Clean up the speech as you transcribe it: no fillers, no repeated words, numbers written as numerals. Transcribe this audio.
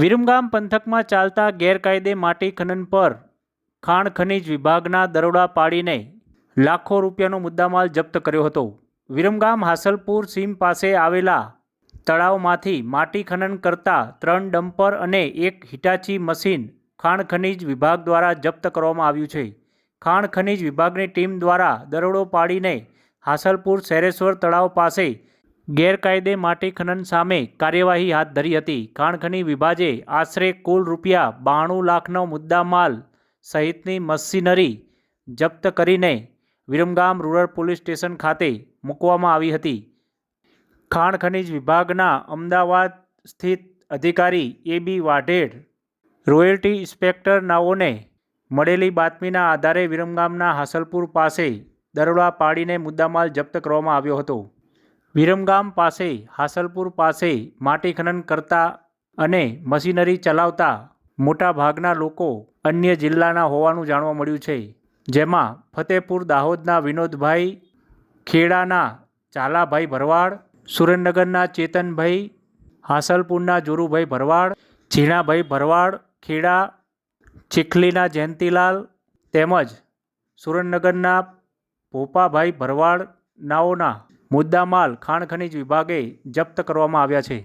વિરમગામ પંથકમાં ચાલતા ગેરકાયદે માટી ખનન પર ખાણ ખનીજ વિભાગના દરોડા પાડીને લાખો રૂપિયાનો મુદ્દામાલ જપ્ત કર્યો હતો. વિરમગામ હાસલપુર સીમ પાસે આવેલા તળાવમાંથી માટી ખનન કરતા 3 ડમ્પર અને 1 હિટાચી મશીન ખાણ ખનીજ વિભાગ દ્વારા જપ્ત કરવામાં આવ્યું છે. ખાણ ખનીજ વિભાગની ટીમ દ્વારા દરોડો પાડીને હાસલપુર શેરેશ્વર તળાવ પાસે ગેરકાયદે માટી ખનન સામે કાર્યવાહી હાથ ધરી હતી. ખાણ ખનીજ વિભાગે આશરે કુલ રૂપિયા 92 લાખનો મુદ્દામાલ સહિતની મશીનરી જપ્ત કરીને વિરમગામ રૂરલ પોલીસ સ્ટેશન ખાતે મૂકવામાં આવી હતી. ખાણ ખનીજ વિભાગના અમદાવાદ સ્થિત અધિકારી A.B. વાઢેર, રોયલ્ટી ઇન્સ્પેક્ટર નાઓને મળેલી બાતમીના આધારે વિરમગામના હાસલપુર પાસે દરોડા પાડીને મુદ્દામાલ જપ્ત કરવામાં આવ્યો હતો. વિરમગામ પાસે હાસલપુર પાસે માટી ખનન કરતા અને મશીનરી ચલાવતા મોટા ભાગના લોકો અન્ય જિલ્લાના હોવાનું જાણવા મળ્યું છે. જેમાં ફતેપુર દાહોદના વિનોદભાઈ, ખેડાના ઝાલાભાઈ ભરવાડ, સુરેન્દ્રનગરના ચેતનભાઈ, હાસલપુરના જોરુભાઈ ભરવાડ, ઝીણાભાઈ ભરવાડ, ખેડા ચીખલીના જયંતિલાલ તેમજ સુરેન્દ્રનગરના ભોપાભાઈ ભરવાડ નાઓના મુદ્દામાલ ખાણ ખનીજ વિભાગે જપ્ત કરવામાં આવ્યા છે.